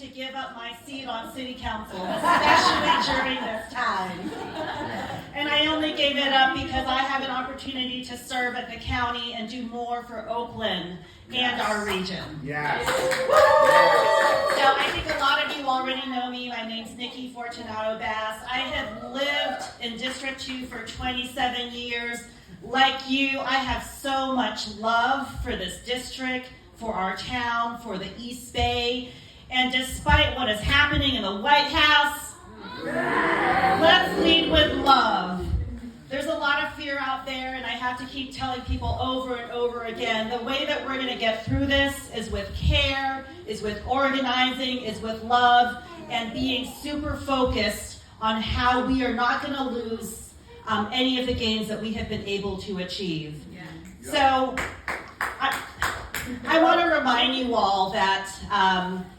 to give up my seat on city council, especially during this time. And I only gave it up because I have an opportunity to serve at the county and do more for Oakland and our region. Yes. So I think a lot of you already know me. My name's Nikki Fortunato Bas. I have lived in District 2 for 27 years. Like you, I have so much love for this district, for our town, for the East Bay. And despite what is happening in the White House, let's lead with love. There's a lot of fear out there, and I have to keep telling people over and over again, the way that we're going to get through this is with care, is with organizing, is with love, and being super focused on how we are not going to lose any of the gains that we have been able to achieve. Yeah. So I want to remind you all that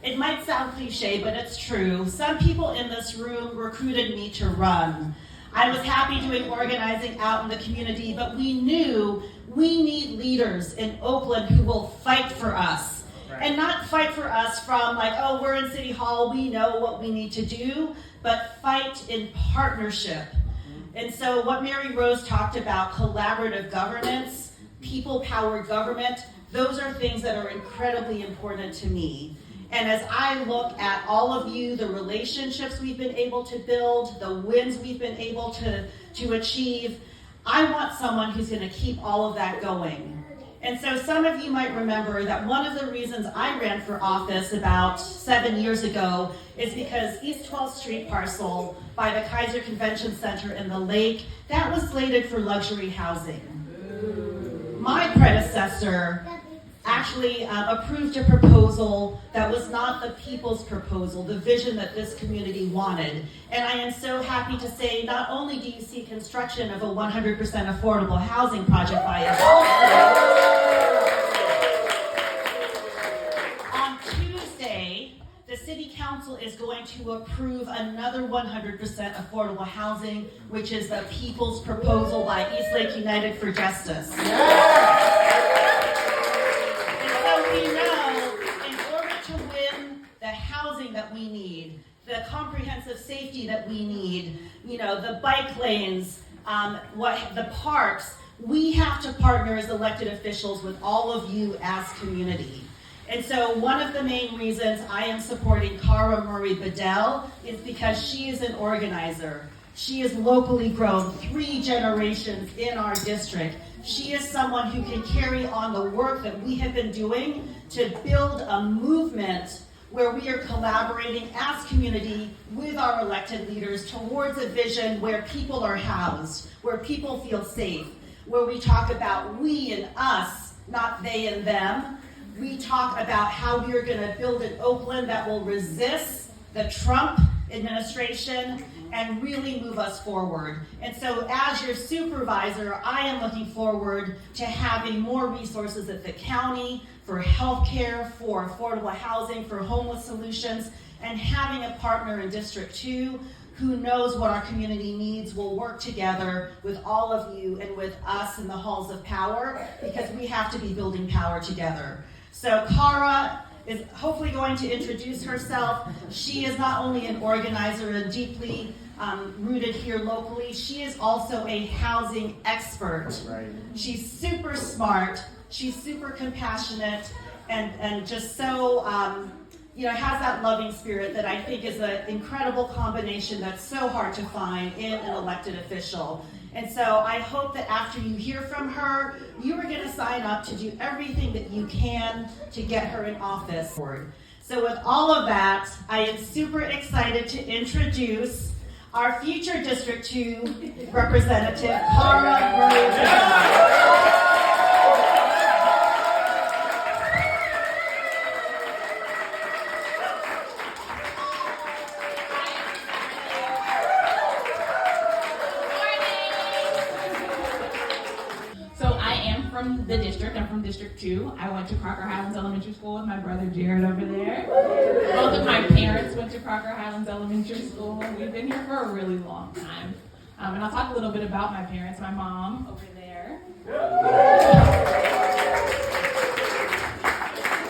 it might sound cliche, but it's true. Some people in this room recruited me to run. I was happy doing organizing out in the community, but we knew we need leaders in Oakland who will fight for us. Right. And not fight for us from like, oh, we're in City Hall, we know what we need to do, but fight in partnership. And so what Mary Rose talked about, collaborative governance, people-powered government, those are things that are incredibly important to me. And as I look at all of you, the relationships we've been able to build, the wins we've been able to achieve, I want someone who's going to keep all of that going. And so some of you might remember that one of the reasons I ran for office about 7 years ago is because East 12th Street parcel by the Kaiser Convention Center in the lake, that was slated for luxury housing. My predecessor actually approved a proposal that was not the people's proposal, the vision that this community wanted. And I am so happy to say, not only do you see construction of a 100% affordable housing project by us, on Tuesday, the City Council is going to approve another 100% affordable housing, which is the people's proposal by East Lake United for Justice. We know in order to win the housing that we need, the comprehensive safety that we need, the bike lanes, the parks, we have to partner as elected officials with all of you as community. And so one of the main reasons I am supporting Cara Murray-Badal is because she is an organizer. She is locally grown, 3 generations in our district. She is someone who can carry on the work that we have been doing to build a movement where we are collaborating as community with our elected leaders towards a vision where people are housed, where people feel safe, where we talk about we and us, not they and them. We talk about how we are going to build an Oakland that will resist the Trump administration and really move us forward. And so as your supervisor, I am looking forward to having more resources at the county for healthcare, for affordable housing, for homeless solutions, and having a partner in District 2 who knows what our community needs will work together with all of you and with us in the halls of power, because we have to be building power together. So Cara is hopefully going to introduce herself. She is not only an organizer and deeply rooted here locally, she is also a housing expert. Right. She's super smart, she's super compassionate, and just so, has that loving spirit that I think is an incredible combination that's so hard to find in an elected official. And so I hope that after you hear from her, you are going to sign up to do everything that you can to get her in office. So with all of that, I am super excited to introduce our future District 2 representative, Cara Murray-Badal. From the district. I'm from District 2. I went to Crocker Highlands Elementary School with my brother Jared over there. Both of my parents went to Crocker Highlands Elementary School, and we've been here for a really long time. And I'll talk a little bit about my parents. My mom over there.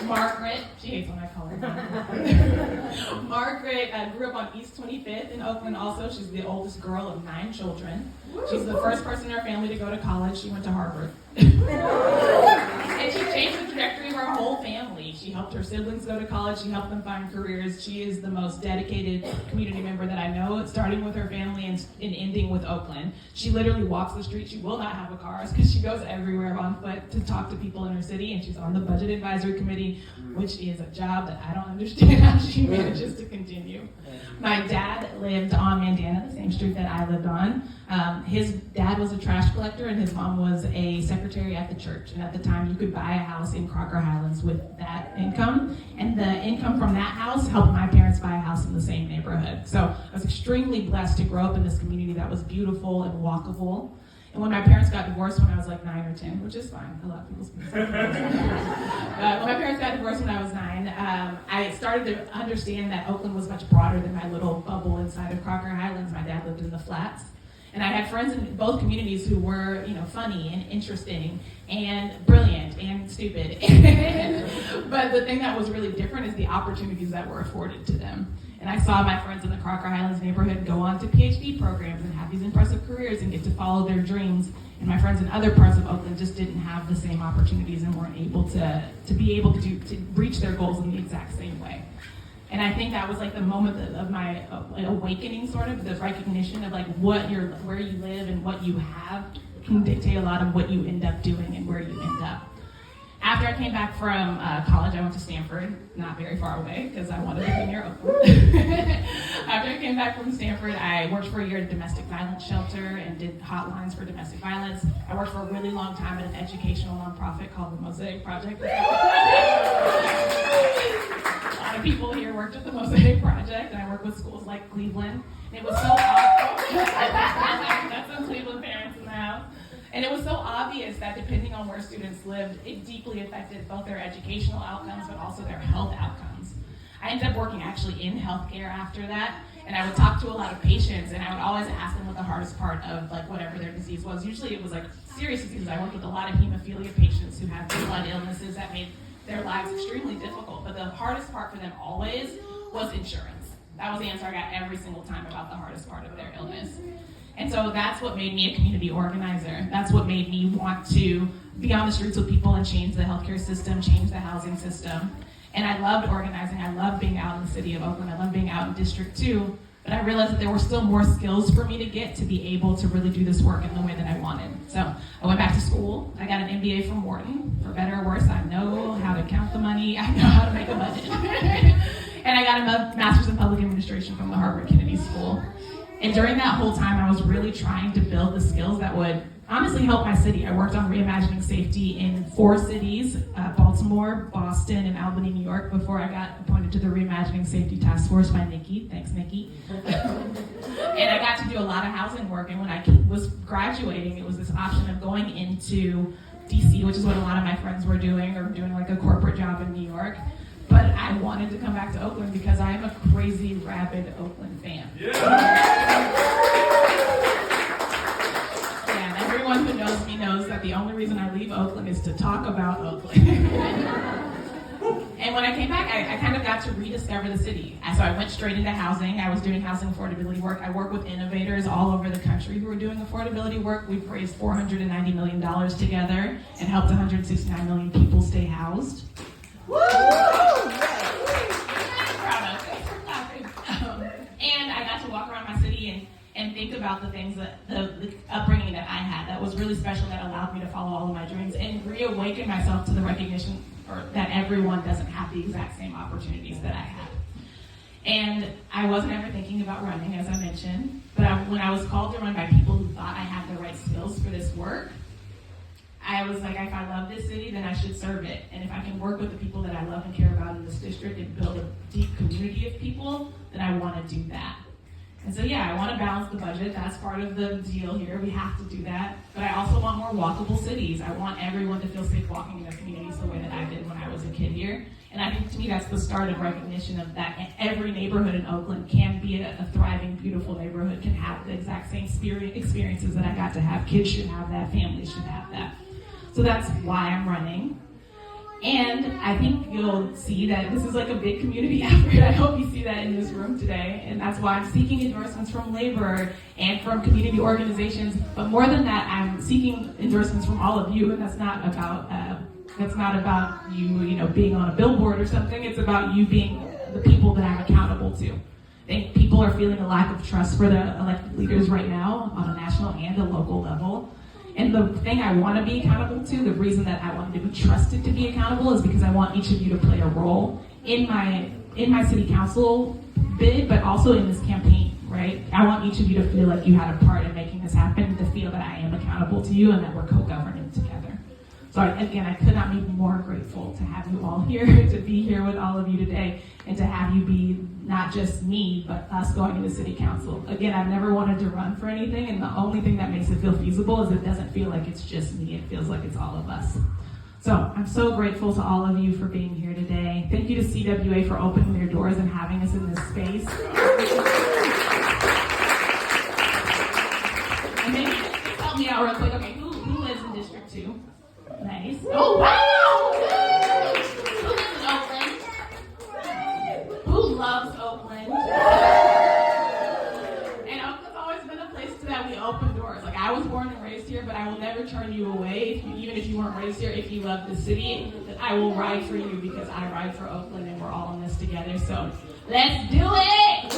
Margaret, she hates when I colorblind. Margaret grew up on East 25th in Oakland also. She's the oldest girl of 9 children. She's the first person in her family to go to college. She went to Harvard. And she changed the trajectory of our whole family. She helped her siblings go to college. She helped them find careers. She is the most dedicated community member that I know, starting with her family and ending with Oakland. She literally walks the street. She will not have a car because she goes everywhere on foot to talk to people in her city, and she's on the budget advisory committee, which is a job that I don't understand how she manages to continue. My dad lived on Mandana, the same street that I lived on. His dad was a trash collector and his mom was a secretary at the church. And at the time, you could buy a house in Crocker Highlands with that income. And the income from that house helped my parents buy a house in the same neighborhood. So I was extremely blessed to grow up in this community that was beautiful and walkable. And when my parents got divorced when I was like 9 or 10, which is fine, a lot of people speak. When my parents got divorced when I was 9, I started to understand that Oakland was much broader than my little bubble inside of Crocker Highlands. My dad lived in the flats. And I had friends in both communities who were, funny and interesting and brilliant and stupid. But the thing that was really different is the opportunities that were afforded to them. And I saw my friends in the Crocker Highlands neighborhood go on to PhD programs and have these impressive careers and get to follow their dreams. And my friends in other parts of Oakland just didn't have the same opportunities and weren't able to be able to reach their goals in the exact same way. And I think that was like the moment of my awakening, sort of, the recognition of like where you live and what you have can dictate a lot of what you end up doing and where you end up. After I came back from college, I went to Stanford, not very far away, because I wanted to be near Oakland. After I came back from Stanford, I worked for a year at a domestic violence shelter and did hotlines for domestic violence. I worked for a really long time at an educational nonprofit called the Mosaic Project. A lot of people here worked at the Mosaic Project, and I worked with schools like Cleveland. And it was so awesome. That's some Cleveland parents in the house. And it was so obvious that depending on where students lived, it deeply affected both their educational outcomes, but also their health outcomes. I ended up working actually in healthcare after that, and I would talk to a lot of patients, and I would always ask them what the hardest part of like whatever their disease was. Usually it was like serious diseases. I worked with a lot of hemophilia patients who had blood illnesses that made their lives extremely difficult, but the hardest part for them always was insurance. That was the answer I got every single time about the hardest part of their illness. And so that's what made me a community organizer. That's what made me want to be on the streets with people and change the healthcare system, change the housing system. And I loved organizing. I loved being out in the city of Oakland. I loved being out in District 2. But I realized that there were still more skills for me to get to be able to really do this work in the way that I wanted. So I went back to school. I got an MBA from Wharton. For better or worse, I know how to count the money. I know how to make a budget. And I got a master's in public administration from the Harvard Kennedy School. And during that whole time, I was really trying to build the skills that would honestly help my city. I worked on reimagining safety in 4 cities, Baltimore, Boston, and Albany, New York, before I got appointed to the Reimagining Safety Task Force by Nikki. Thanks, Nikki. And I got to do a lot of housing work, and when I was graduating, it was this option of going into DC, which is what a lot of my friends were doing, or doing like a corporate job in New York. But I wanted to come back to Oakland because I am a crazy, rabid Oakland fan. Yeah, and everyone who knows me knows that the only reason I leave Oakland is to talk about Oakland. And when I came back, I kind of got to rediscover the city. So I went straight into housing. I was doing housing affordability work. I work with innovators all over the country who are doing affordability work. We've raised $490 million together and helped 169 million people stay housed. Woo! And I got to walk around my city and think about the things that the upbringing that I had that was really special, that allowed me to follow all of my dreams and reawaken myself to the recognition that everyone doesn't have the exact same opportunities that I have. And I wasn't ever thinking about running, as I mentioned, but when I was called to run by people who thought I had the right skills for this work, I was like, if I love this city, then I should serve it. And if I can work with the people that I love and care about in this district and build a deep community of people, then I want to do that. And so yeah, I want to balance the budget. That's part of the deal here. We have to do that. But I also want more walkable cities. I want everyone to feel safe walking in their communities the way that I did when I was a kid here. And I think to me that's the start of recognition of that every neighborhood in Oakland can be a thriving, beautiful neighborhood, can have the exact same experiences that I got to have. Kids should have that. Families should have that. So that's why I'm running. And I think you'll see that this is like a big community effort. I hope you see that in this room today. And that's why I'm seeking endorsements from labor and from community organizations. But more than that, I'm seeking endorsements from all of you. And that's not about you, being on a billboard or something. It's about you being the people that I'm accountable to. I think people are feeling a lack of trust for the elected leaders right now on a national and a local level. And the thing I want to be accountable to, the reason that I wanted to be trusted to be accountable is because I want each of you to play a role in my city council bid, but also in this campaign, right? I want each of you to feel like you had a part in making this happen, to feel that I am accountable to you and that we're co-governing together. So again, I could not be more grateful to have you all here, to be here with all of you today, and to have you be not just me, but us going into city council. Again, I've never wanted to run for anything, and the only thing that makes it feel feasible is it doesn't feel like it's just me. It feels like it's all of us. So I'm so grateful to all of you for being here today. Thank you to CWA for opening their doors and having us in this space. And maybe just help me out real quick. Okay, who lives in District 2? Nice. Oh, wow! Who lives in Oakland? Who loves Oakland? And Oakland's always been a place that we open doors. Like, I was born and raised here, but I will never turn you away, even if you weren't raised here. If you love the city, I will ride for you because I ride for Oakland and we're all in this together. So, let's do it!